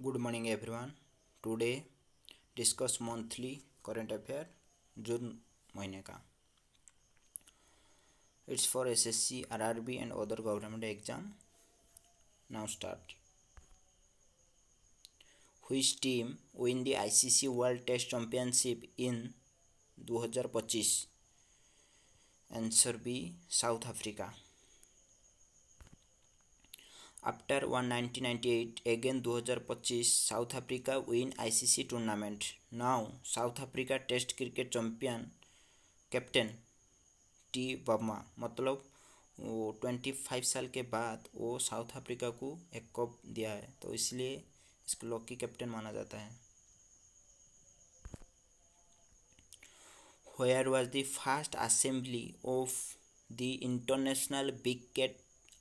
Good morning everyone. Today discuss monthly current affair जून महीने का. It's for SSC, RRB and other government exam. Now start. Which team win the ICC World Test Championship in 2025? Answer B. South Africa. After 1998 again 2025 South Africa win ICC tournament. Now South Africa Test Cricket Champion captain T Verma मतलब वो 25 साल के बाद वो south Africa को एक cup दिया है, तो इसलिए इसको लकी कैप्टन माना जाता है. Where was the first assembly of the International Big Cat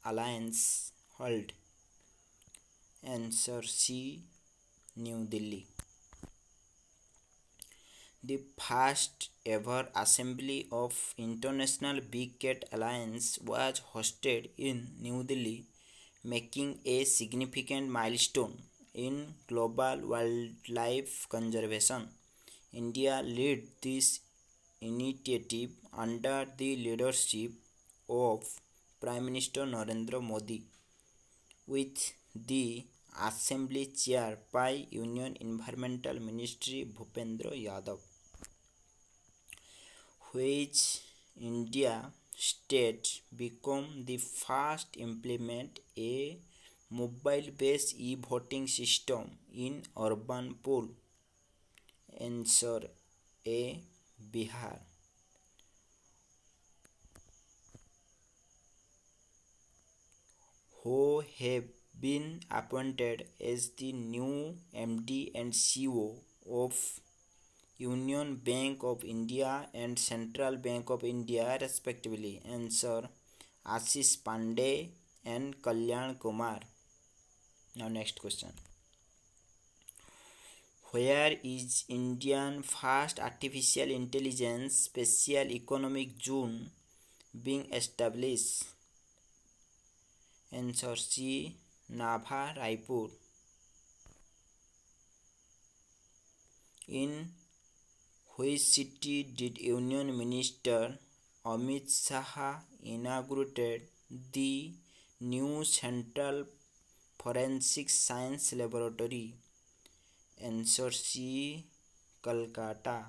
Alliance held? Answer C. New Delhi. The first ever assembly of International Big Cat Alliance was hosted in New Delhi, making a significant milestone in global wildlife conservation. India led this initiative under the leadership of Prime Minister Narendra Modi, with the assembly chaired by Union Environmental Ministry Bhupendra Yadav. Which India state become the first implement a mobile-based e-voting system in urban pool? Answer A. Bihar. Who have been appointed as the new MD and CEO of Union Bank of India and Central Bank of India respectively? Answer Ashish Pandey and Kalyan Kumar. Now next question. Where is Indian first artificial intelligence special economic zone being established? Answer C. Nabha, Raipur. In which city did Union Minister Amit Shah inaugurated the new Central Forensic Science Laboratory? Answer C. Kolkata.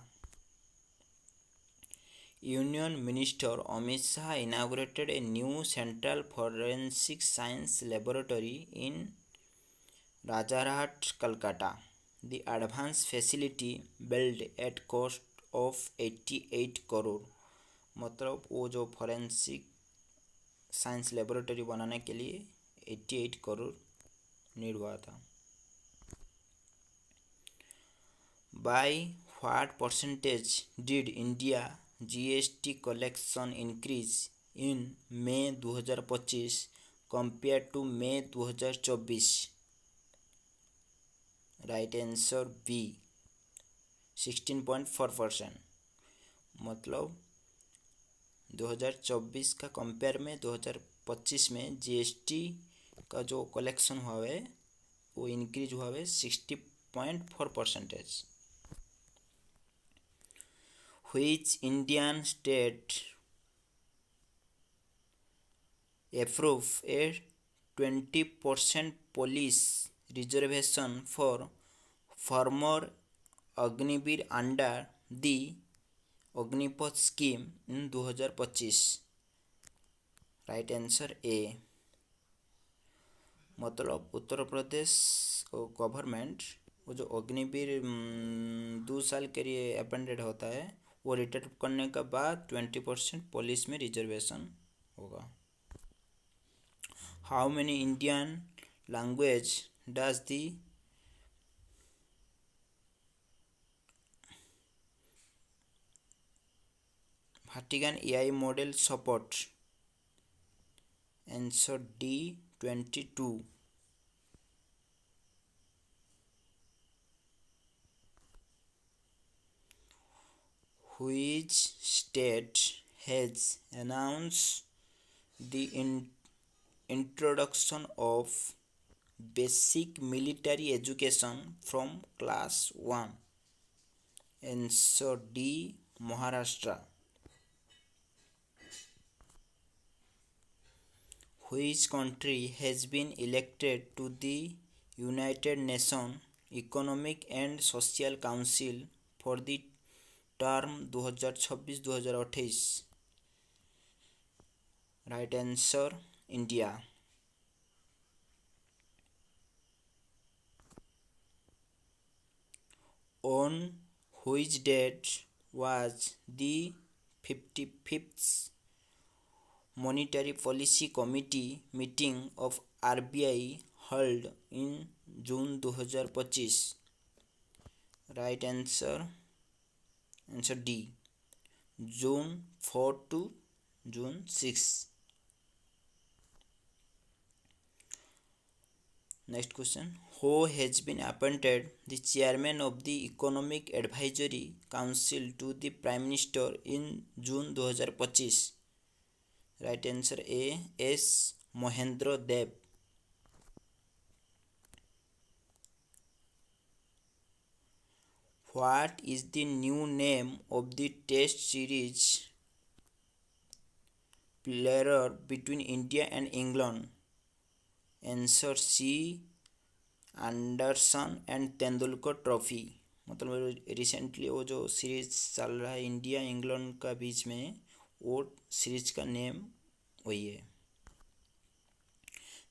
Union Minister Amit Shah inaugurated a new Central Forensic Science Laboratory in Rajarhat, Kolkata. The advanced facility built at cost of 88 crore. मतलब वो जो forensic science laboratory बनाने के लिए 88 crore need हुआ था. By what percentage did India GST collection increase in May 2025 compared to May 2024? Right answer B. 16.4%. मतलब 2024 का कंपेयर में 2025 में जीएसटी का जो कलेक्शन हुआ है वो इंक्रीज हुआ है 60.4%. Which Indian state approved a 20% police reservation for former Agnivir under the Agnipath scheme in 2025? Right answer ए. मतलब उत्तर प्रदेश गवर्नमेंट वो जो अग्निवीर 2 साल के लिए अपेंडेड होता है वो रिटायर करने के बाद 20% पुलिस में रिजर्वेशन होगा. How many Indian language does the Vatican AI model support? Answer D. 22. Which state has announced the introduction of basic military education from class 1? Answer D. Maharashtra. Which country has been elected to the United Nations Economic and Social Council for the term 2026-2028? Right answer India. On which date was the 55th Monetary Policy Committee meeting of RBI held in June 2025? Right answer D. June 4 to June 6. Next question. Who has been appointed the chairman of the Economic Advisory Council to the Prime Minister in June 2025? Right answer A. S. Mohendra Dev. What is the new name of the Test series player between India and England? Answer C. Anderson and Tendulkar trophy. मतलब recently वो जो series चल रहा है India England का बीच में, वो series का नेम वही है।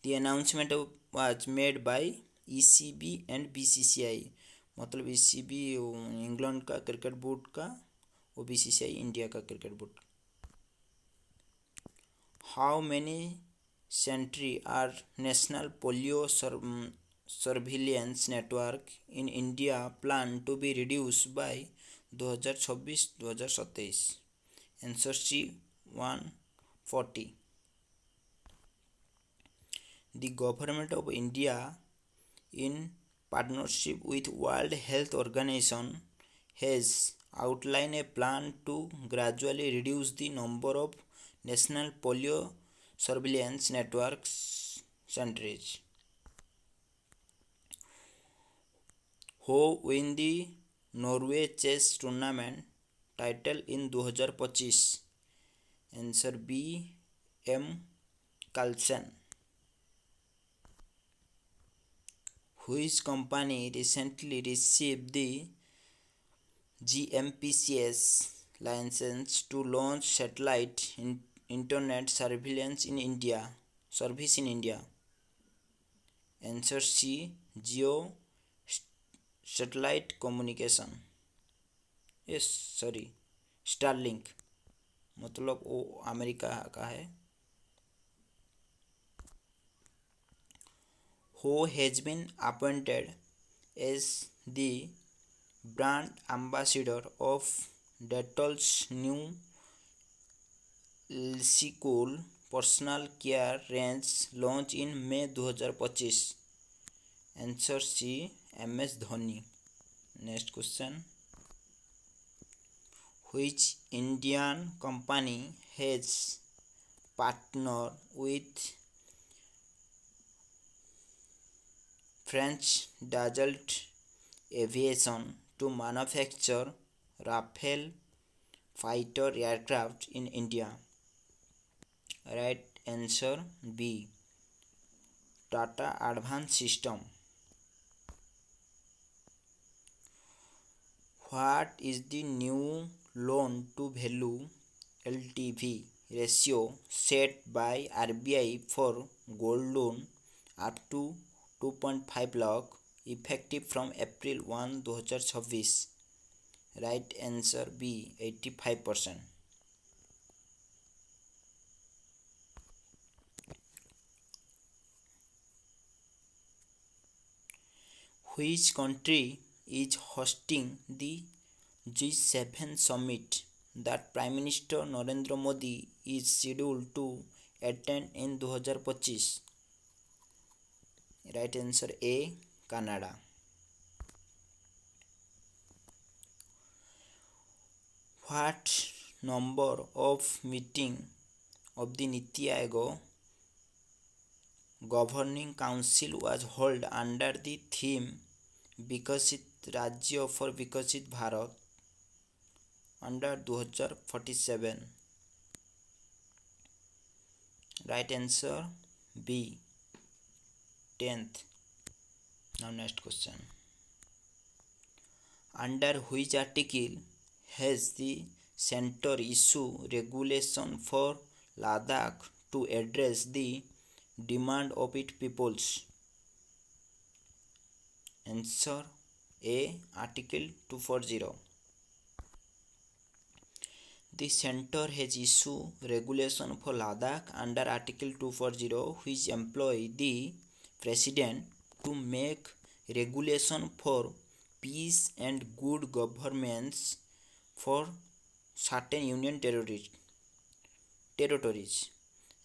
The announcement was made by ECB and BCCI. मतलब ईसीबी इंग्लैंड का क्रिकेट बोर्ड का, और बीसीसीआई इंडिया का cricket board. How many sentry are national polio surveillance network in India plan to be reduced by 2026-2027? Answer C. 140. The government of India, in partnership with World Health Organization, has outlined a plan to gradually reduce the number of national polio surveillance networks centers. Who win the Norway chess tournament title in 2025? Answer B. M. Carlsen. Which company recently received the GMPCS license to launch satellite internet surveillance in India? Service in India. Answer C. Geo satellite communication. Yes sorry, Starlink. मतलब वो America का है। Who has been appointed as the brand ambassador of Dettol's new Lisicool personal care range launch in May 2025? Answer C. MS Dhoni. Next question. Which Indian company has partnered with French Dassault Aviation to manufacture Rafale fighter aircraft in India? Right answer B. Tata Advanced System. What is the new loan to value LTV ratio set by RBI for gold loan up to 2.5 lakh effective from April 1, 2026? Right answer B. 85%. Which country is hosting the G7 summit that Prime Minister Narendra Modi is scheduled to attend in 2025? Right answer A. Canada. What number of meeting of the Niti Aayog governing council was held under the theme Vikashit Rajya for Vikashit Bharat under 2047. Right answer B. 10th. Now next question. Under which article has the center issued regulation for Ladakh to address the demand of its peoples? Answer A. Article 240. The center has issued regulation for Ladakh under Article 240, which employ the president to make regulation for peace and good governance for certain union territories.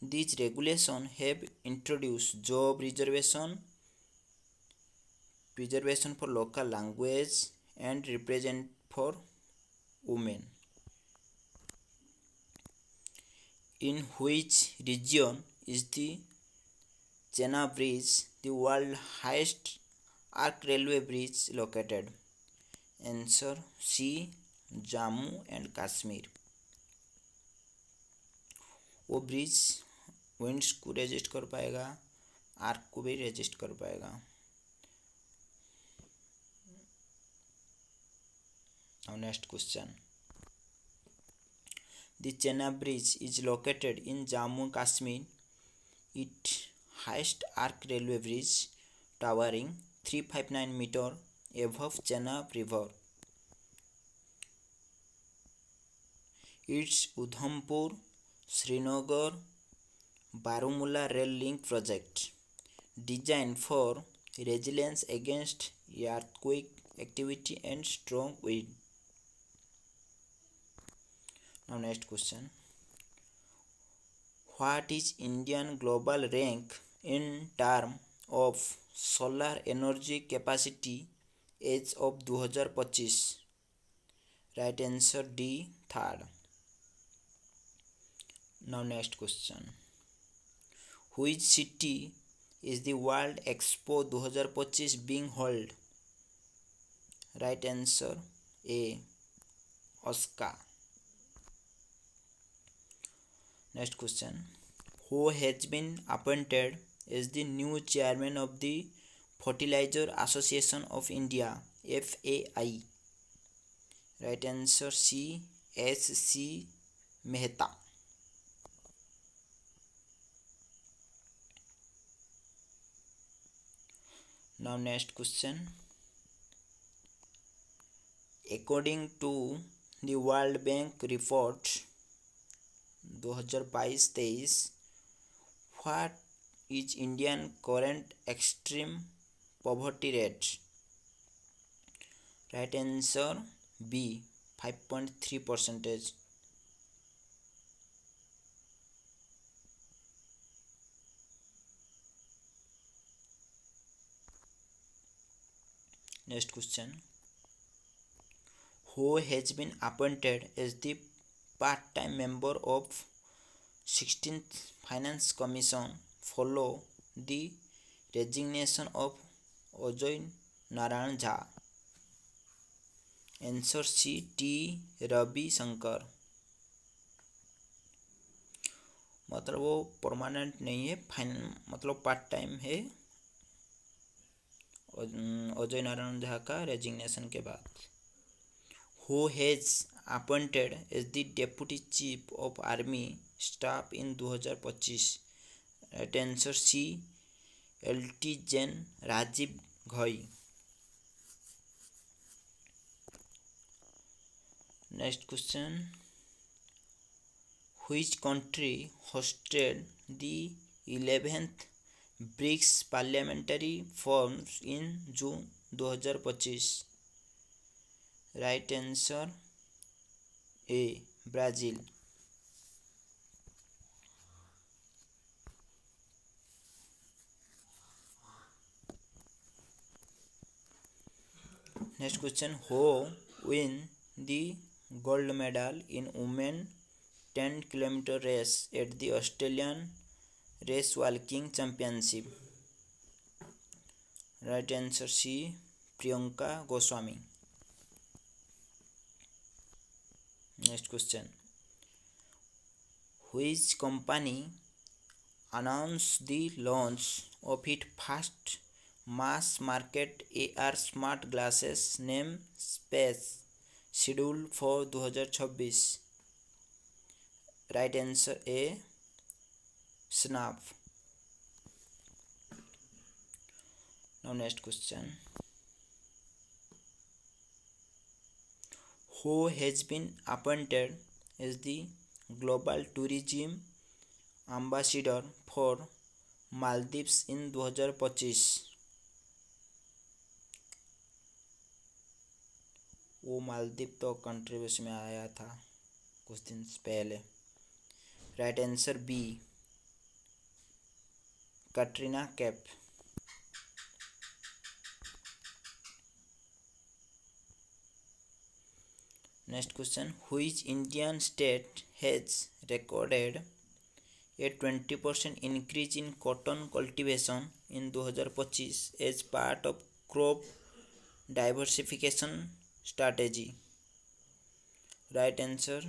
These regulations have introduced job preservation for local language and represent for women. In which region is the Chena Bridge, the world's highest arc railway bridge, located? Answer C. Jammu and Kashmir. वो bridge winds को resist कर पाएगा, arc को भी resist कर पाएगा. Now next question. The Chena Bridge is located in Jammu and Kashmir. Its highest arc railway bridge, towering 359 meters above Chena River. Its Udhampur Srinagar Baramulla rail link project, designed for resilience against earthquake activity and strong wind. Now next question. What is Indian global rank in terms of solar energy capacity as of 2025? Right answer D. Third. Now next question. Which city is the World Expo 2025 being held? Right answer A. Osaka. Next question. Who has been appointed as the new chairman of the Fertilizer Association of India, FAI? Right answer C. S.C. Mehta. Now next question. According to the World Bank report 2022-23, what is Indian current extreme poverty rate? Right answer B. 5.3%. Next question. Who has been appointed as the part-time member of 16th Finance Commission follow the resignation of Ajay Narayan Jha? Answer C. T. Ravi Shankar. मतलब वो permanent नहीं है, मतलब part time है अजय नारायण झा का resignation के बाद. Who has appointed as the Deputy Chief of Army Staff in 2025? Right answer C. LT Gen Rajiv Ghai. Next question. Which country hosted the 11th BRICS Parliamentary Forum in June 2025? Right answer A. Brazil. Next question. Who win the gold medal in women 10 km race at the Australian Race walking championship. Right answer C. Priyanka Goswami. Next question. Which company announced the launch of its first mass market AR smart glasses named Space, scheduled for 2026? Right answer A. Snap. Now next question. Who has been appointed as the global tourism ambassador for Maldives in 2025? वो मालदीव तो contribution में आया था कुछ दिन पहले. Right answer B. Katrina Kaif. Next question. Which Indian state has recorded a 20% increase in cotton cultivation in 2025 as part of crop diversification strategy? Right answer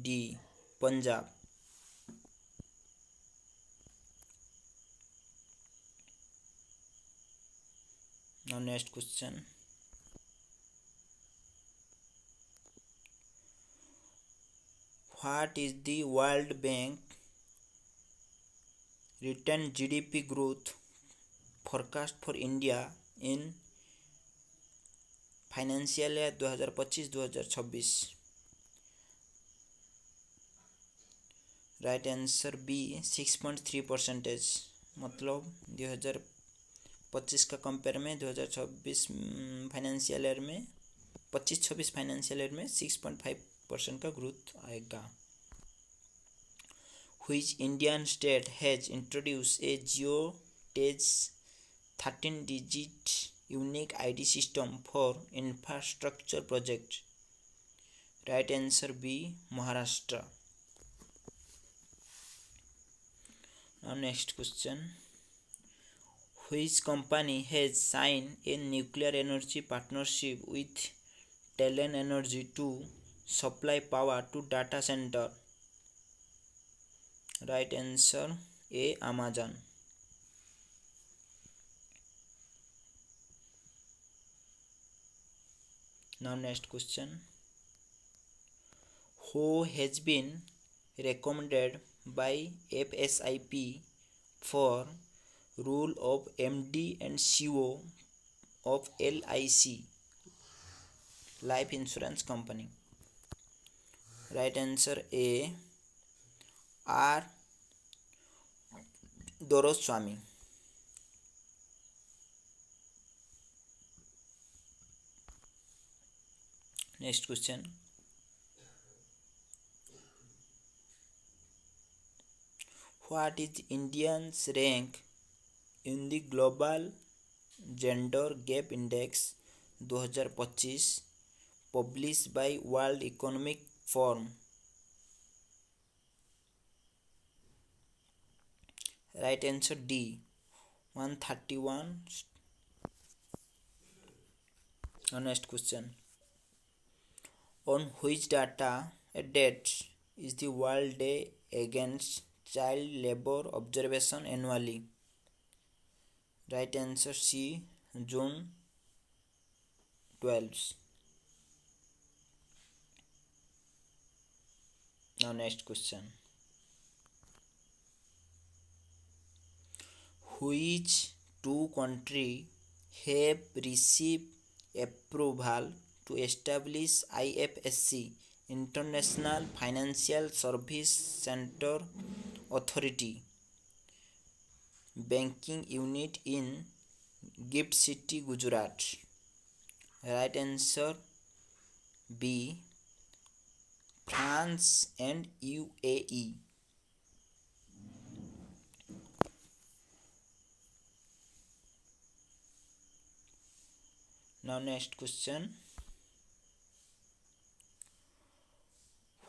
D. Punjab. Now next question. What is the World Bank written GDP growth forecast for India in financial year 2025-2026? Right answer B. 6.3%. मतलब 2025 का compare में 2026 financial year में 25-26 financial year में 6.5% का growth आएगा. Which Indian state has introduced a Geo-Tag 13-digit unique ID system for infrastructure project? Right answer B. Maharashtra. Now next question. Which company has signed a nuclear energy partnership with Talon Energy to supply power to data center? Right answer A. Amazon. Now next question. Who has been recommended by FSIP for role of MD and CEO of LIC, Life Insurance Company? Right answer A. R. Doroswamy. Next question. What is India's rank in the Global Gender Gap Index 2025 published by World Economic Forum? Right answer D. 131. Next question. On which date is the World Day Against Child Labor observation annually? Right answer C. June 12. Now next question. Which two countries have received approval to establish IFSC, International Financial Service Center Authority, banking unit in Gift City, Gujarat? Right answer B. France and UAE. Now next question.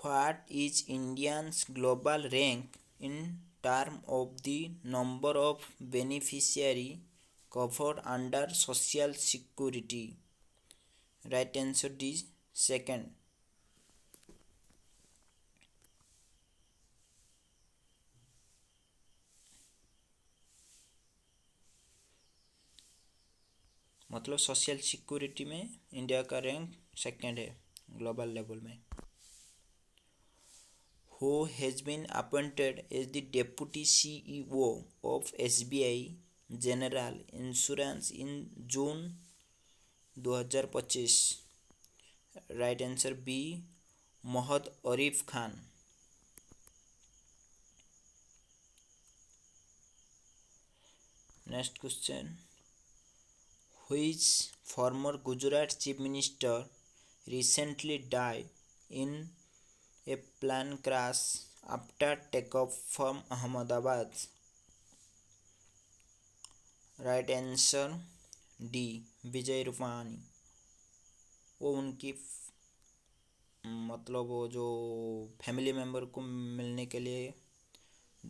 What is India's global rank in term of the number of beneficiary covered under social security. Right answer is second. मतलब social security में India का rank second है global level में. Who has been appointed as the deputy CEO of SBI General Insurance in June 2025? Right answer B. Mohad Arif Khan. Next question. Which former Gujarat Chief Minister recently died in a plane crash after takeoff from Ahmedabad? Right answer D. Vijay Rupani. वो उनकी मतलब वो जो family member को मिलने के लिए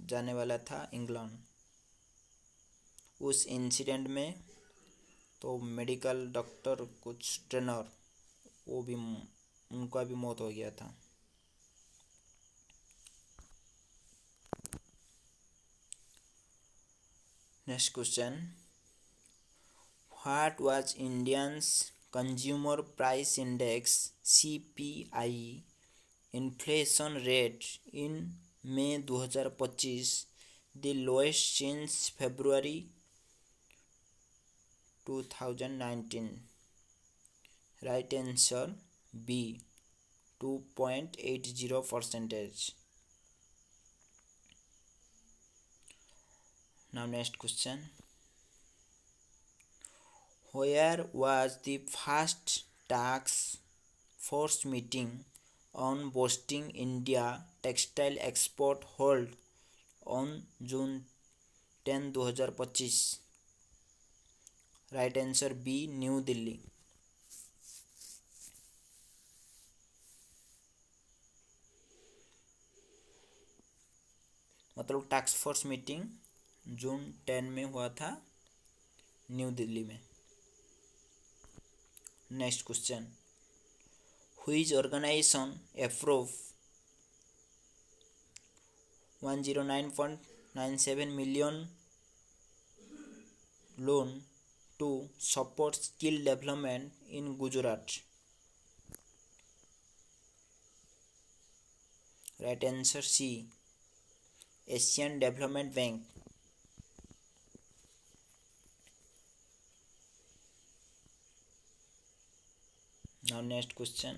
जाने वाला था इंग्लैंड. उस इंसिडेंट में तो मेडिकल डॉक्टर कुछ ट्रेनर वो भी उनका भी मौत हो गया था. Next question. What was Indians consumer price index CPI inflation rate in May 2025 the lowest since February 2019? Right answer B. 2.80%. Now next question. Where was the first task force meeting on boosting India textile export held on June 10, 2025? Right answer B. New Delhi. मतलब task force meeting जून 10 में हुआ था new Delhi में. Next question. Which organization approve 109.97 million loan to support skill development in Gujarat? Right answer C. Asian Development Bank. Now next question.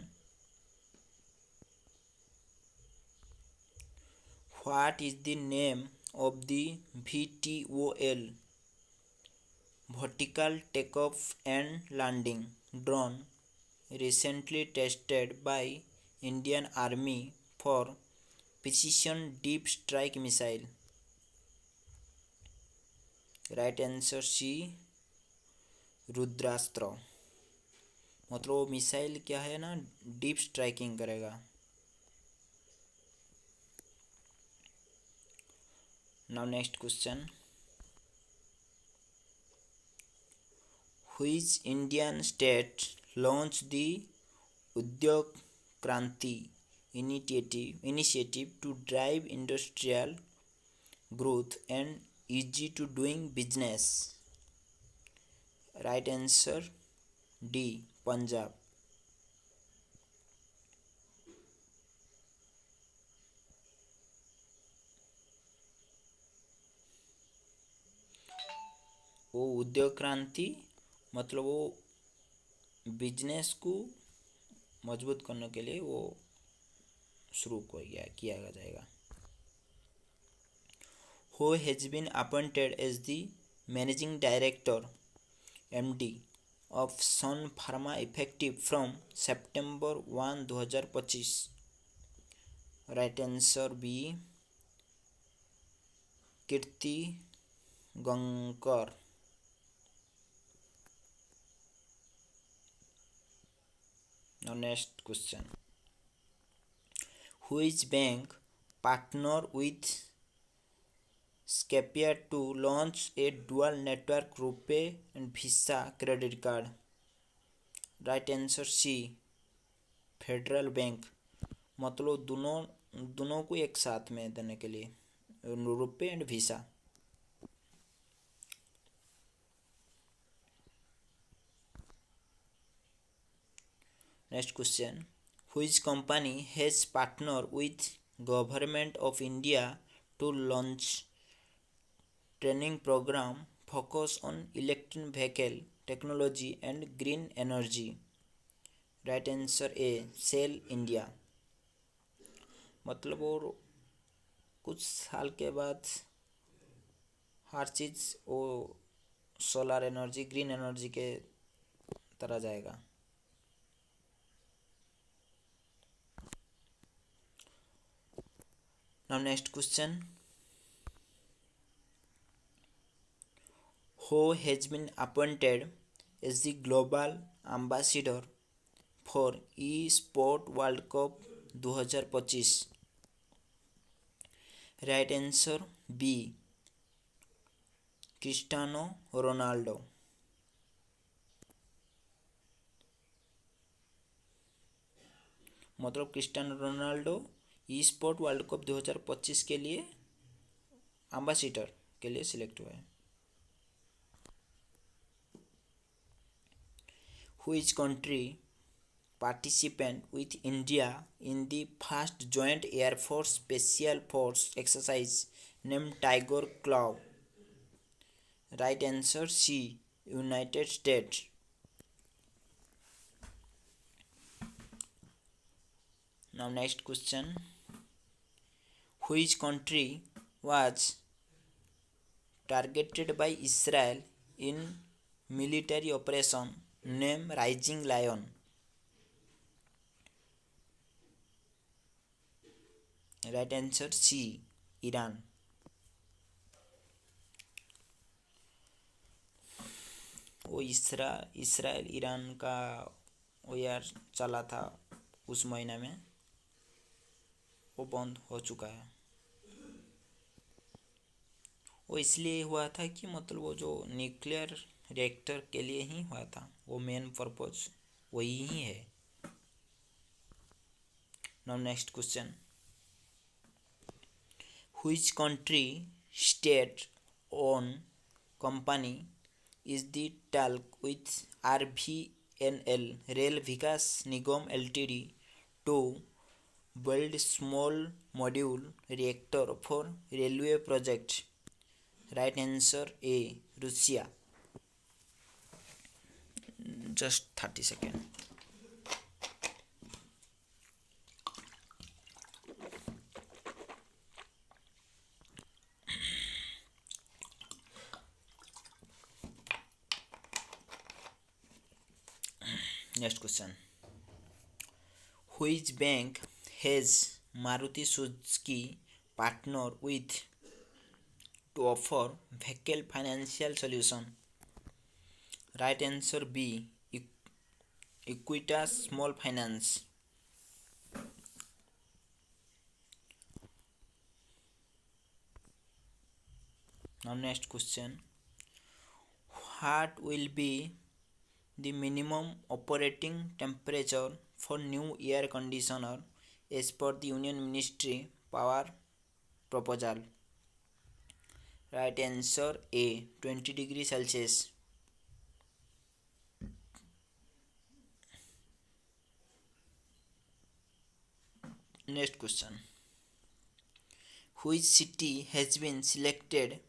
What is the name of the VTOL vertical takeoff and landing drone recently tested by Indian Army for precision deep strike missile? Right answer C. Rudrastra. मतलब वो missile क्या है ना deep striking करेगा. Now next question. Which Indian state launch the उद्योग क्रांति initiative to drive industrial growth and easy to doing business? Right answer D. Punjab. वो उद्योग क्रांति मतलब वो बिजनेस को मजबूत करने के लिए वो शुरू किया जाएगा. Who has been appointed as the managing director MD of Sun Pharma effective from September 1, 2025? Right answer B. Kirti Gankar. Now next question. Which bank partner with Scapia to launch a dual network Rupee and Visa credit card. Right answer C, Federal Bank, मतलब दोनों दोनों को एक साथ में देने के लिए, RuPay and Visa. Next question, which company has partner with government of India to launch training program focus on electric vehicle technology and green energy. Right answer A, SAIL India, मतलब और कुछ साल के बाद हर चीज़ वो सोलर एनर्जी ग्रीन एनर्जी के तरह जाएगा। Now next question, who has been appointed as the global ambassador for e-sport world cup 2025। Right answer B, Cristiano Ronaldo, मतलब Cristiano Ronaldo e sport world cup 2025 के लिए एम्बेसडर के लिए select हुआ है। Which country participant with India in the first joint Air Force Special Force exercise named Tiger Claw? Right answer C, United States. Now next question, which country was targeted by Israel in military operation named Rising Lion? Right answer C, Iran. वो Israel Iran का वो यार चला था उस महीने में, वो बंद हो चुका है। वो इसलिए हुआ था कि मतलब वो जो न्यूक्लियर रिएक्टर के लिए ही हुआ था, वो मेन पर्पज वही ही है। Now next question, which country state owned company is the talk with RVNL Rail Vikas Nigam Ltd to build small module reactor for railway project? Right answer A, Russia. Just 30 seconds. Next question, which bank has Maruti Suzuki partner with to offer vehicle financial solution? Right answer B, Equitas Small Finance. Now next question, what will be the minimum operating temperature for new air conditioner as per the Union Ministry power proposal? Right answer A, 20 degrees Celsius. Next question, which city has been selected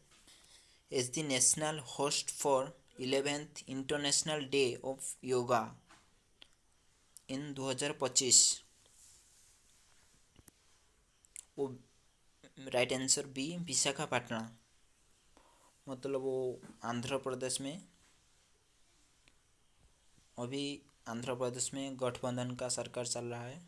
as the national host for 11th International Day of Yoga in 2025? वो right answer B, Visakhapatnam, मतलब वो आंध्र प्रदेश में, अभी आंध्र प्रदेश में गठबंधन का सरकार चल रहा है।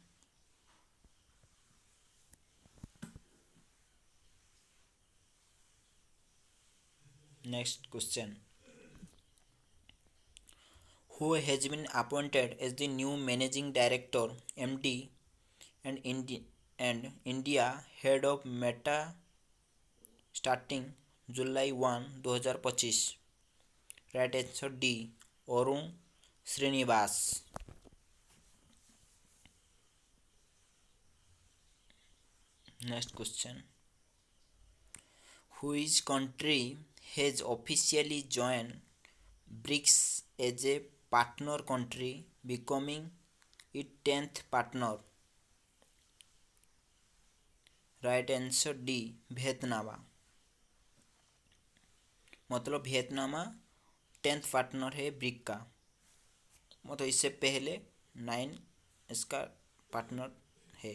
Next question, who has been appointed as the new managing director MD and India head of Meta starting July 1, 2025। Right answer D, Arun Srinivas. Next question, which country has officially joined BRICS as a partner country, becoming its 10th partner? Right answer D, Vietnam. मतलब Vietnam 10th partner है BRIC का। मतलब इससे पहले 9 इसका partner है,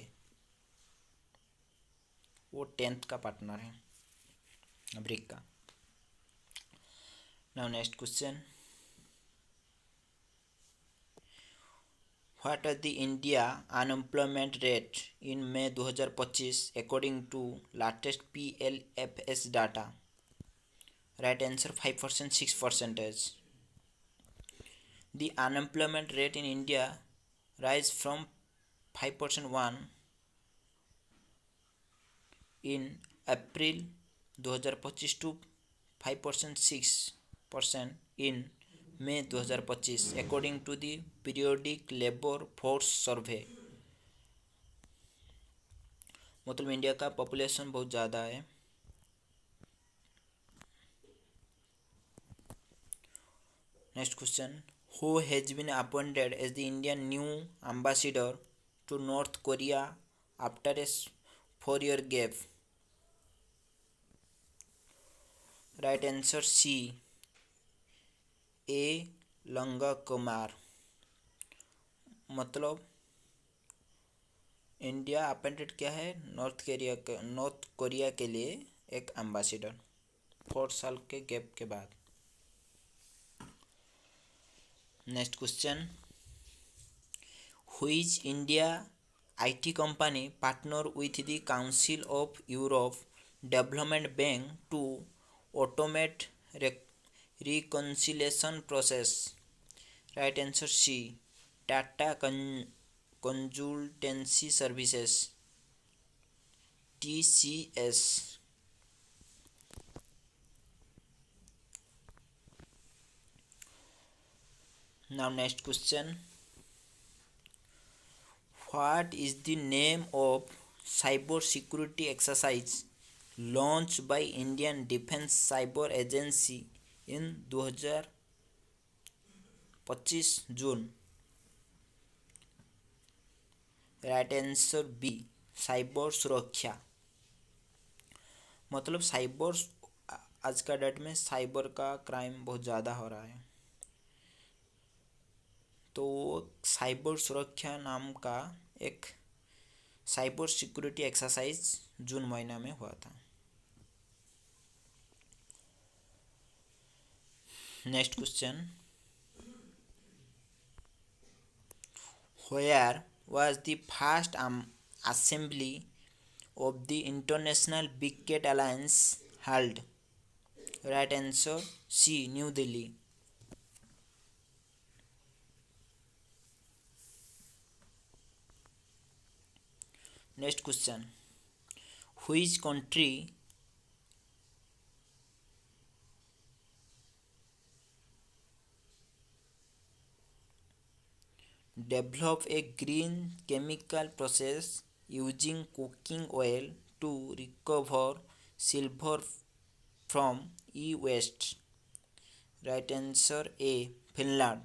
वो 10th का पार्टनर है ब्रिक का। Now next question, what are the India unemployment rate in May 2025 according to latest PLFS data? Right answer 5%, 6%. The unemployment rate in India rise from 5.1 in April 2025 to 5.6% in May 2025 according to the periodic labor force survey। मतलब India का population बहुत ज़्यादा है। Next question, who has been appointed as the Indian new ambassador to North Korea after a 4-year gap? Right answer C, A Langa Kumar. मतलब India appointed क्या है north Korea के लिए एक एम्बेसडर 4 साल के गैप के बाद। Next question, which India IT company partner with the council of Europe development bank to automate reconciliation process? Right answer C, Tata consultancy services, TCS। Now next question, what is the name of cyber security exercise launch by Indian defence cyber agency in 2025 June? Right answer B, cyber Suraksha. मतलब cyber, आज का date में cyber का crime बहुत ज़्यादा हो रहा है, तो साइबर सुरक्षा नाम का एक साइबर सिक्योरिटी एक्सरसाइज जून महीना में हुआ था। Next question, where was the first assembly of the International Big Cat Alliance held? Right answer C, new Delhi. Next question, which country develop a green chemical process using cooking oil to recover silver from e-waste? Right answer A, Finland.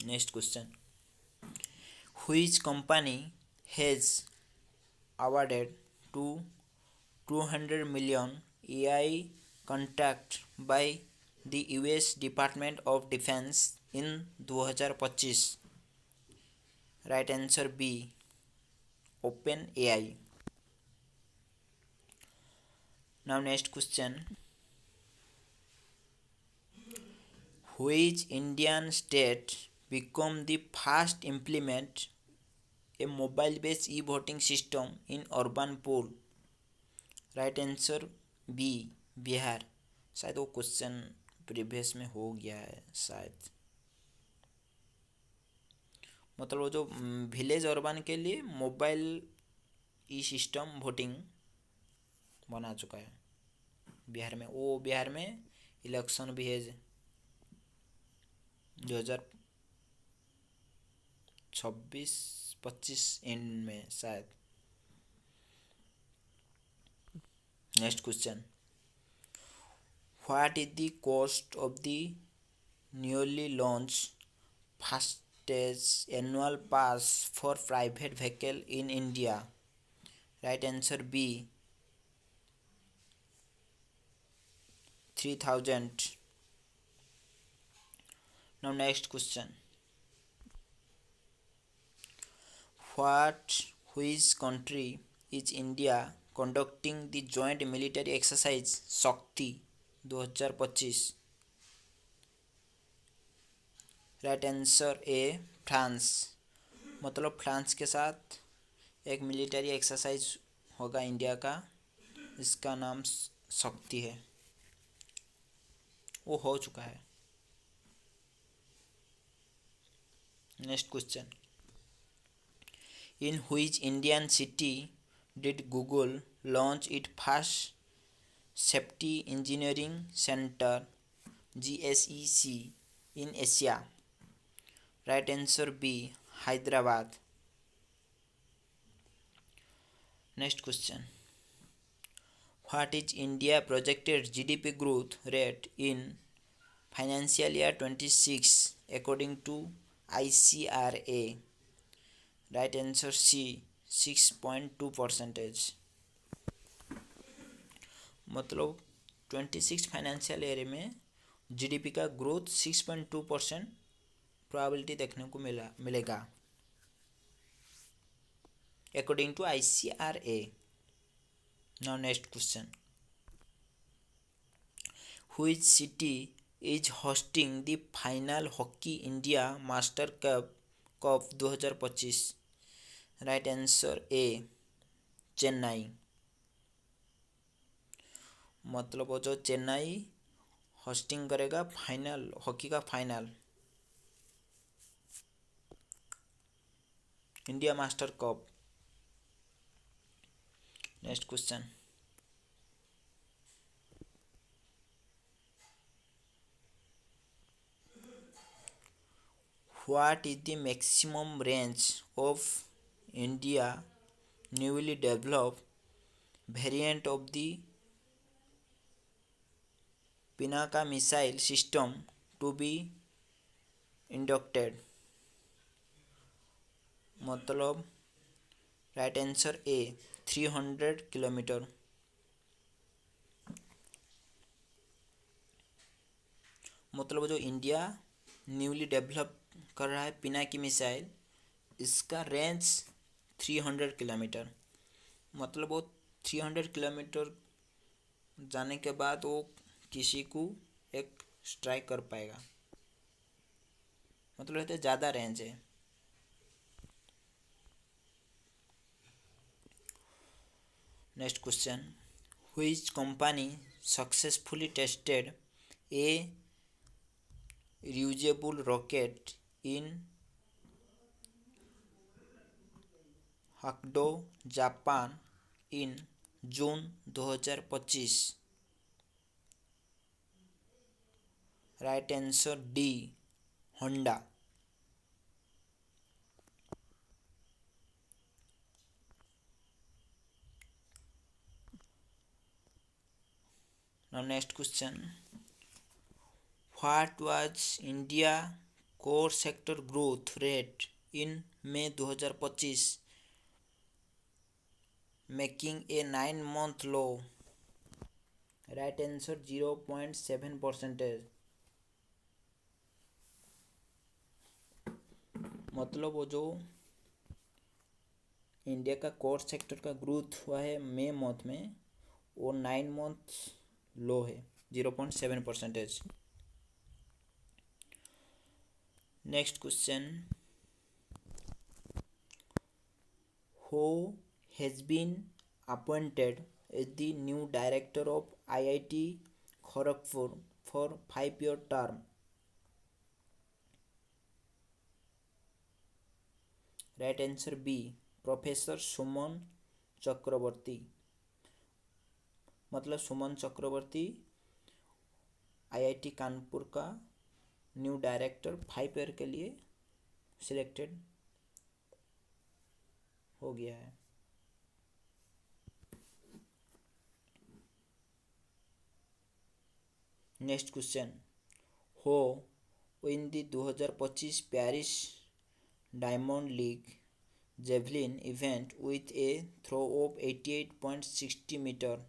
Next question, which company has awarded to 200 million AI contract by the US Department of Defense in 2025? Right answer B, open AI। Now next question, which Indian state become the first implement a mobile based e-voting system in urban pool? Right answer B, Bihar. शायद वो question previous में हो गया है शायद। मतलब वो जो विलेज अर्बन के लिए मोबाइल ई सिस्टम वोटिंग बना चुका है बिहार में। वो बिहार में इलेक्शन भी है 2026-25 एंड में शायद। Next question, what is the cost of the newly launch FASTag annual pass for private vehicle in India? Right answer B 3000। Now next question, which country is India conducting the joint military exercise शक्ति 2025? Right answer ए France. मतलब France के साथ एक military exercise होगा India का, इसका नाम शक्ति है, वो हो चुका है। Next question, in which Indian city did Google launch it first safety engineering centre GSEC in Asia? Right answer B Hyderabad. Next question, what is India projected GDP growth rate in financial year 26 according to ICRA? Right answer C 6.2%। मतलब 26 financial year में GDP का growth 6.2% probability देखने को मिलेगा according to ICRA। Now next question, which city is hosting the final hockey India master cup 2025? Right answer ए चेन्नई। मतलब वो जो Chennai hosting करेगा फाइनल हॉकी का final India master cup. Next question, what is the maximum range of India newly developed variant of the Pinaka missile system to be inducted? मतलब right answer ए 300 kilometre. मतलब जो India newly develop कर रहा है Pinaki missile, इसका range 300 kilometre. मतलब वो 300 kilometre जाने के बाद वो किसी को एक स्ट्राइक कर पाएगा, मतलब तो ज़्यादा रेंज है। Next question, which company successfully tested A reusable rocket in Hokkaido, Japan in June 2025? Right answer D Honda. Now next question, what was India core sector growth rate in May 2025 making a 9-month low? Right answer 0.7%। मतलब वो जो India का core sector का growth हुआ है मई month में, वो 9 month लो है 0.7%। Next question, who has been appointed as the new director of IIT Kharagpur for 5-year term? Right answer B, professor Suman Chakraborty. मतलब सुमन चक्रवर्ती आईआईटी कानपुर का न्यू डायरेक्टर 5 ईयर के लिए सिलेक्टेड हो गया है। Next question, who win the 2025 Paris diamond league javelin event with a throw of 88.60 metre.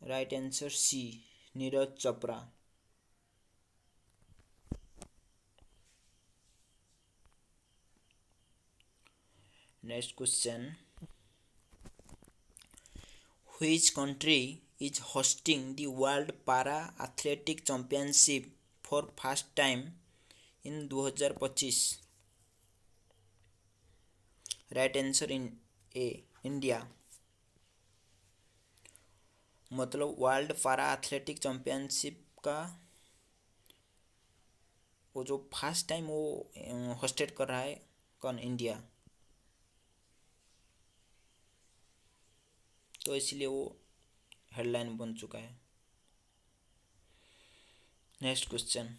Right answer C, Neeraj Chopra. Next question, which country is hosting the World Para Athletic Championship for first time in 2025? Right answer in A, India. मतलब world पारा athletic championship का वो जो first time वो hosted कर रहा है, कौन? इंडिया। तो इसलिए वो हेडलाइन बन चुका है। नेक्स्ट क्वेश्चन,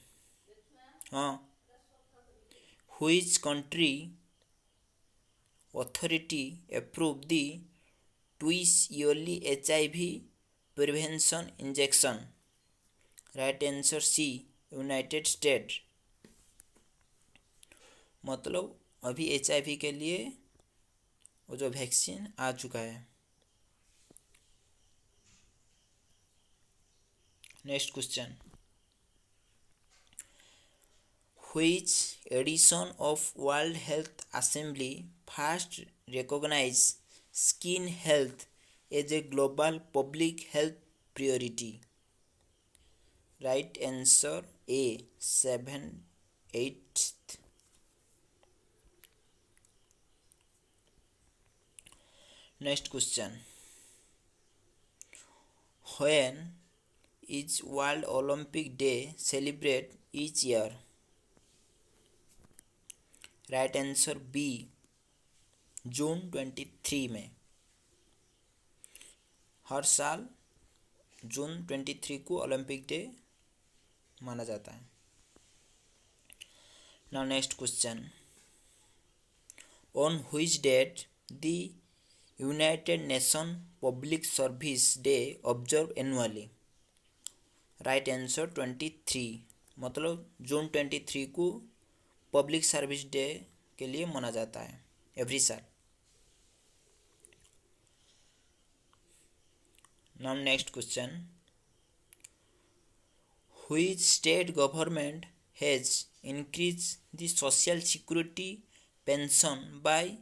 हाँ, which country authority approve the twice yearly HIV prevention injection? Right answer C, United State. मतलब अभी HIV के लिए वो जो वैक्सीन आ चुका है। Next question, which edition of World Health Assembly first recognized skin health as a global public health priority? Right answer A, 7/8. Next question, when is World Olympic Day celebrated each year? Right answer B, June 23 में। हर साल जून 23 को Olympic day माना जाता है। Now next question, on which date the United Nation public service day observe annually? Right answer 23। मतलब जून 23 को public service day के लिए मना जाता है एवरी साल। Now next question, which state government has increase the social security pension by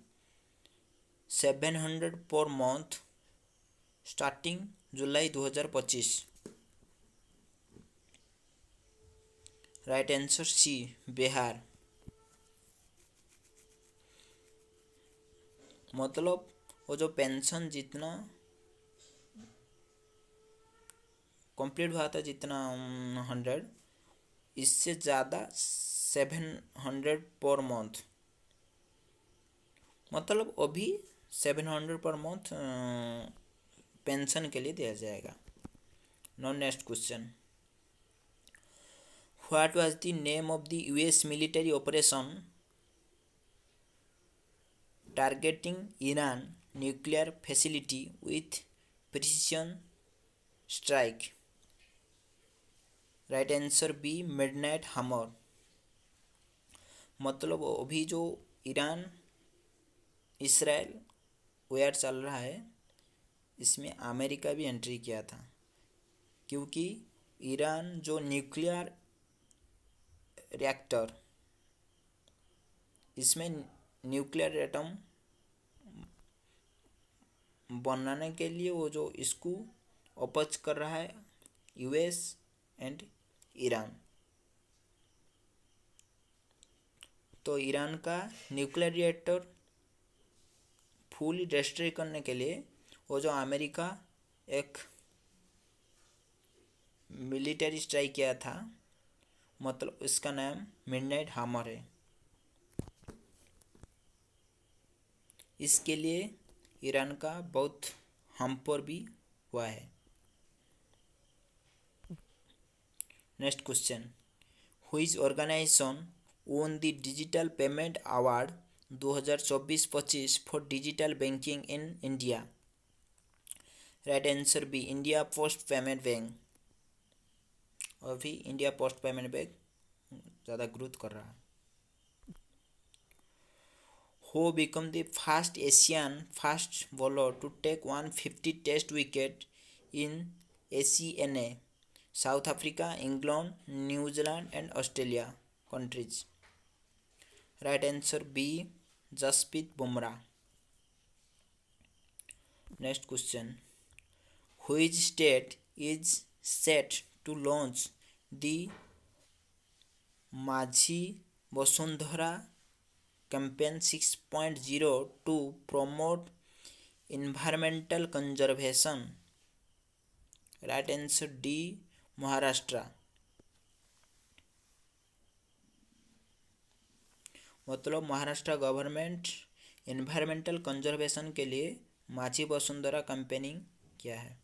700 per month starting July 2025? Right answer C, Bihar. मतलब वो जो पेंशन जितना कंप्लीट हुआ था, जितना 100, इससे ज़्यादा 700 पर मंथ। मतलब अभी 700 पर मंथ पेंशन के लिए दिया जाएगा। Now next question, what was the name of the US military operation targeting Iran nuclear facility with precision strike? Right answer B, midnight hammer. मतलब अभी जो ईरान इसराइल वार चल रहा है, इसमें अमेरिका भी एंट्री किया था, क्योंकि ईरान जो न्यूक्लियर रिएक्टर, इसमें न्यूक्लियर एटम बनाने के लिए वो जो इसको अपोज कर रहा है US एंड ईरान। तो ईरान का न्यूक्लियर रिएक्टर फुली डिस्ट्रॉय करने के लिए वो जो अमेरिका एक मिलिट्री स्ट्राइक किया था, मतलब इसका नाम मिडनाइट हैमर है। इसके लिए ईरान का बहुत हम पर भी हुआ है। Next question, which organization won the digital payment award 2024-25 for digital banking in India? Right answer B, India post payment bank. अभी इंडिया पोस्ट पेमेंट बैंक ज़्यादा ग्रोथ कर रहा है। Who become the first Asian fast bowler to take 150 test wicket in ACNA? South Africa, England, New Zealand and Australia countries. Right answer B, Jasprit Bumrah. Next question, which state is set to launch the Majhi Vasundhara campaign 6.0 to promote environmental conservation? Right answer D, Maharashtra. मतलब Maharashtra government environmental conservation के लिए माझी Vasundhara campaigning किया है।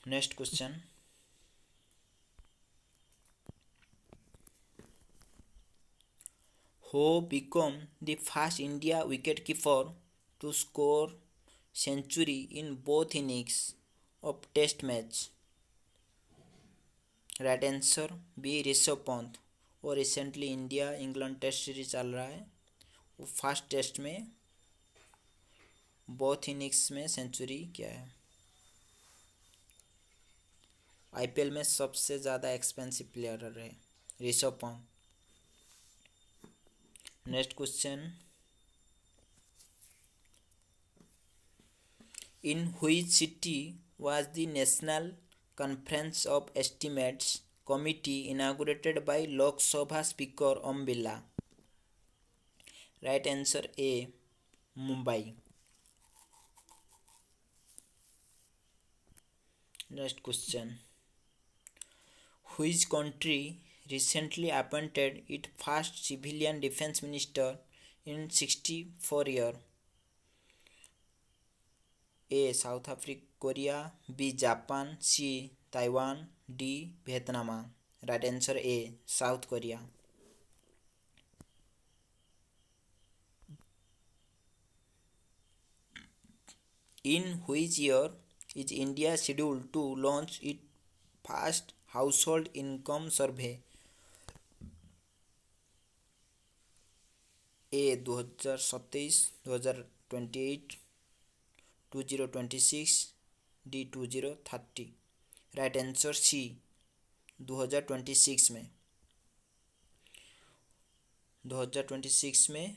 Next question, who become the first India wicketkeeper to score century in both innings of test match? Right answer B, Rishabh Pant. और recently India England test series चल रहा है, वो फर्स्ट टेस्ट में बोथ इनिंग्स में सेंचुरी किया है। आईपीएल में सबसे ज़्यादा एक्सपेंसिव प्लेयर रहे Rishabh Pant. Next question, in which city was the national conference of estimates committee inaugurated by Lok Sabha Speaker Om Birla? Right answer A, Mumbai. Next question, which country recently appointed its first civilian defense minister in 64 years? A, South Africa, Korea, B, Japan, C, Taiwan, D, Vietnam. Right answer A, South Korea. In which year is India scheduled to launch its first household income survey? A, 2027, 2028, 2026, D, 2030. Right answer सी, 2026 में। 2026 में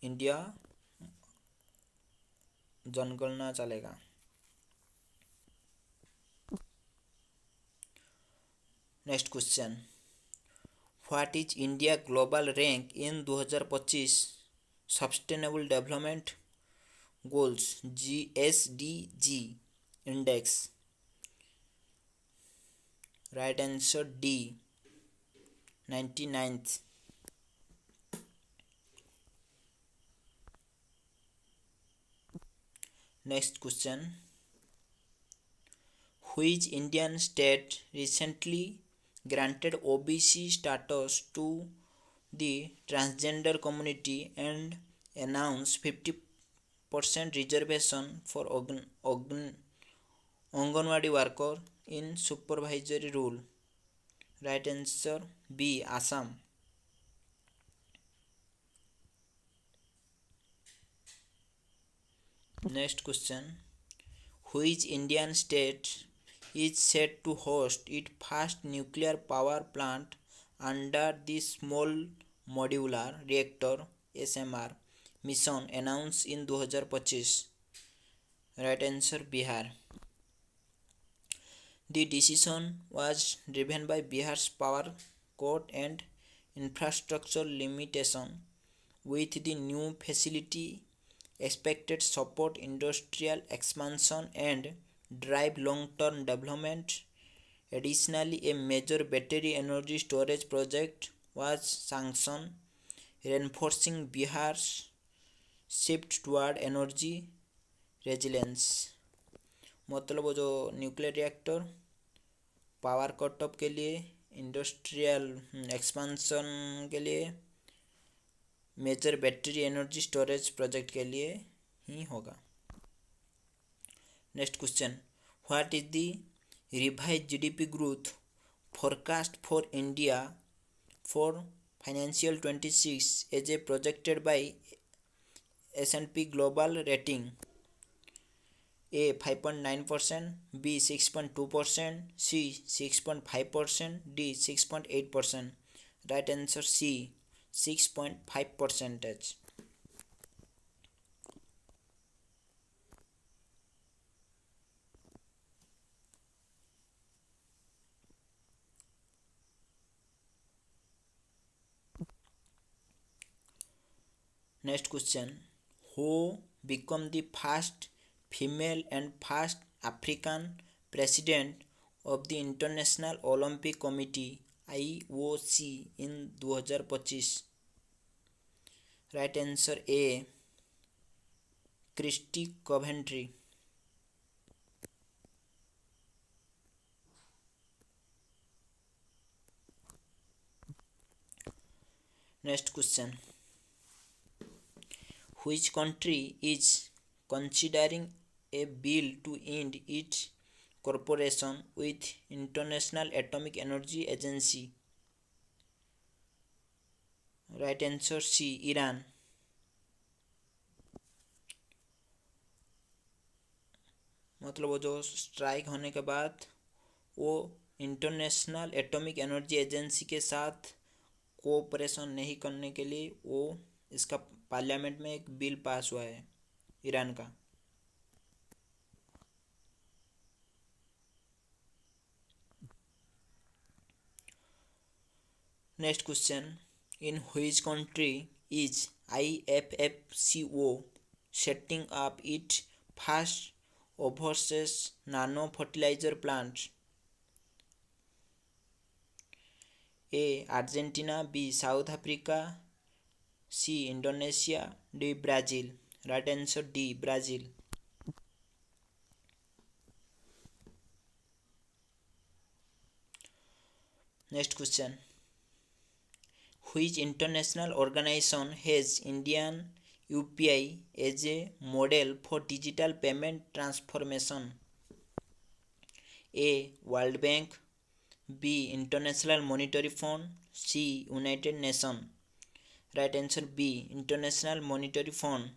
India जनगणना चलेगा। Next question, what is India global rank in 2025 sustainable development goals GSDG index? Right answer D, 99th। Next question, which Indian state recently granted OBC status to the transgender community and announced 50% reservation for Anganwadi worker in supervisory role? Right answer B, Assam. Next question, which Indian state is set to host its first nuclear power plant under the Small Modular Reactor SMR mission announced in 2025? Right answer Bihar. The decision was driven by Bihar's power cut and infrastructure limitation, with the new facility expected support industrial expansion and drive long-term development Additionally, a major battery energy storage project was sanctioned, reinforcing Bihar's shift toward energy resilience. मतलब वो जो nuclear reactor power cut off के लिए, industrial expansion के लिए, major battery energy storage project के लिए ही होगा. Next question, what is the revise GDP growth forecast for India for financial 26 as a projected by S&P Global Rating? A 5.9%, B 6.2%, C 6.5%, D 6.8%. Right answer C 6.5%. Next question, who become the first female and first African president of the International Olympic Committee IOC in 2025? Right answer A Christy Coventry. Next question, which country is considering a bill to end its cooperation with International Atomic Energy Agency? Right answer C Iran. मतलब वो जो strike होने के बाद वो international atomic energy agency के साथ cooperation नहीं करने के लिए वो इसका पार्लियामेंट में एक बिल पास हुआ है ईरान का. Next question, in which country is IFFCO setting up its first overseas nano fertilizer plant? A Argentina, B South Africa, C Indonesia, D Brazil. Right answer D Brazil. Next question, which international organization has Indian UPI as a model for digital payment transformation? A World Bank, B International Monetary Fund, C United Nations. Right answer B International Monetary Fund.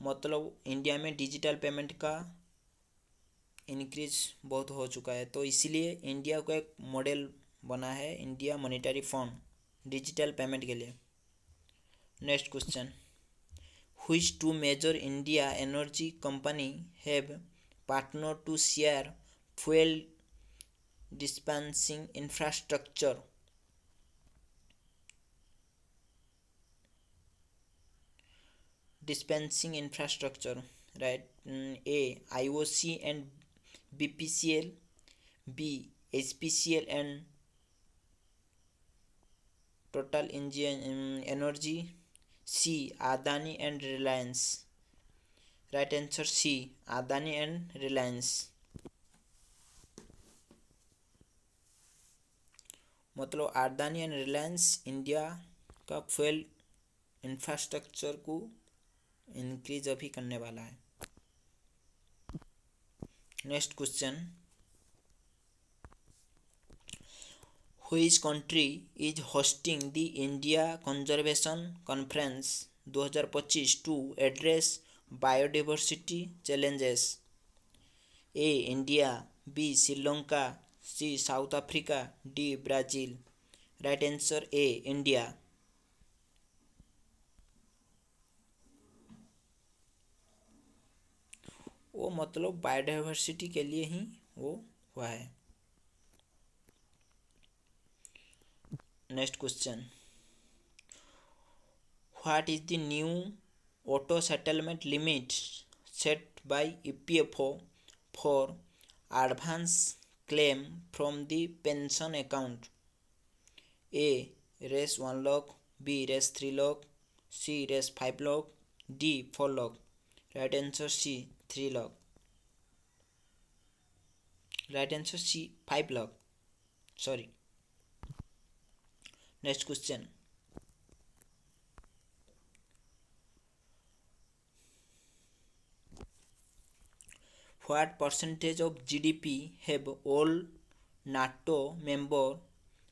मतलब India में digital payment का increase बहुत हो चुका है, तो इसीलिए India को एक मॉडल बना है India monetary fund digital payment के लिए. Next question, which two major India energy company have partner to share fuel dispensing infrastructure? Right. A IOC and BPCL, B HPCL and Total Energy, C Adani and Reliance. Right answer C Adani and Reliance. मतलब Adani and Reliance India का fuel infrastructure को increase अभी करने वाला है. Next question, which country is hosting the India conservation conference 2025 to address biodiversity challenges? A India, B Sri Lanka, C South Africa, D Brazil. Right answer A India. वो मतलब biodiversity के लिए ही वो हुआ है. Next question, what is the new auto settlement limit set by EPFO for advance claim from the pension account? A raise 1 lakh, B raise 3 lakh, C raise 5 lakh, D 4 lakh. Right answer C 3 lakh. Right answer C 5 lakh. Sorry. Next question. What percentage of GDP have all NATO members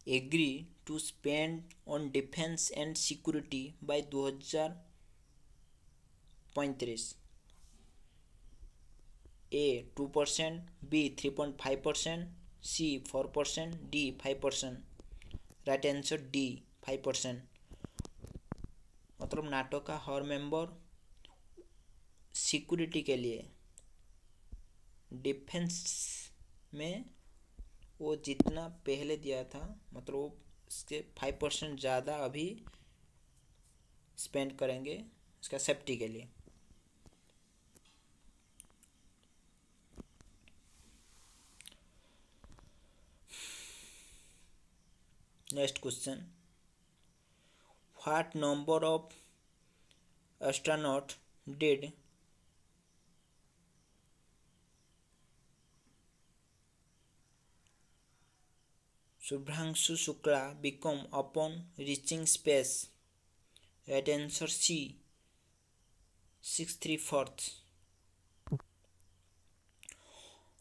agreed to spend on defense and security by 2035? A 2%, B 3.5%, C 4%, D 5%. Right answer D 5%. मतलब NATO का हर member security के लिए defence में वो जितना पहले दिया था मतलब वो इसके 5% ज़्यादा अभी स्पेंड करेंगे इसका सेफ्टी के लिए. Next question. What number of astronaut did Shubhranshu Shukla become upon reaching space? Right answer C 634.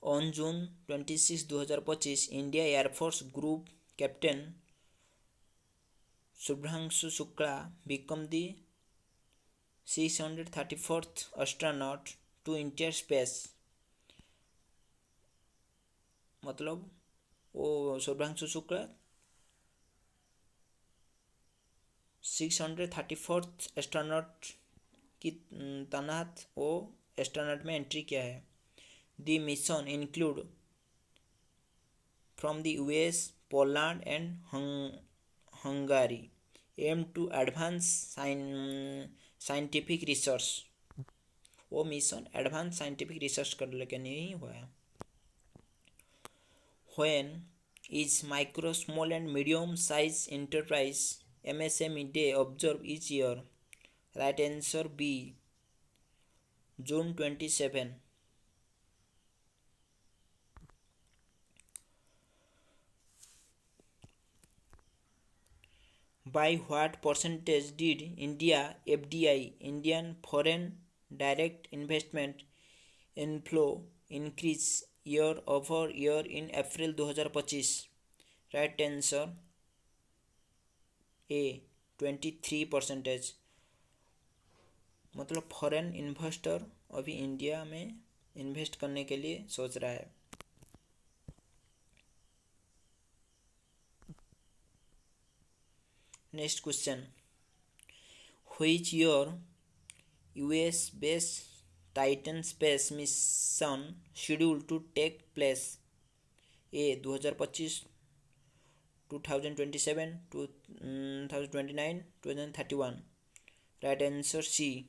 On June 26, 2025, India Air Force Group Captain Shubhranshu Shukla became the 634th astronaut to enter space. मतलब वो Shubhranshu Shukla 634th astronaut की तैनात वो astronaut में entry किया है. The mission include from the US, Poland and Hungary aim to advance scientific research. वो मिशन एडवांस साइंटिफिक रिसर्च करने के लिए ही हुआ है. When is micro, small and medium size enterprise MSME day observed each year? Right answer B June 27. By what percentage did India FDI Indian Foreign Direct Investment inflow increase year over year in April 2025? Right answer A 23%. मतलब foreign investor अभी India में invest करने के लिए सोच रहा है. Next question. Which year US based Titan space mission scheduled to take place? A 2025, 2027, 2029, 2031. Right answer C.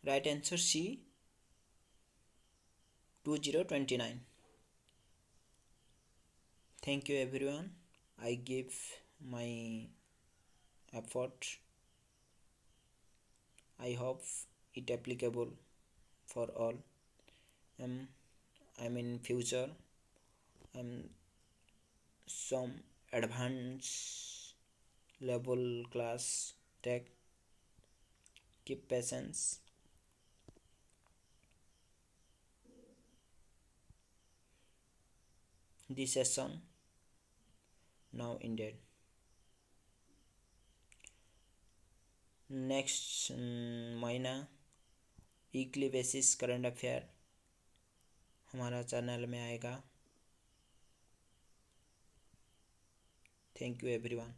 Right answer C 2029. Thank you everyone. I give my effort. I hope it applicable for all. I'm in future. I'm some advanced level class tech. Keep patience. The session now ended. Next महीना weekly basis current affair हमारा channel में आएगा. Thank you everyone.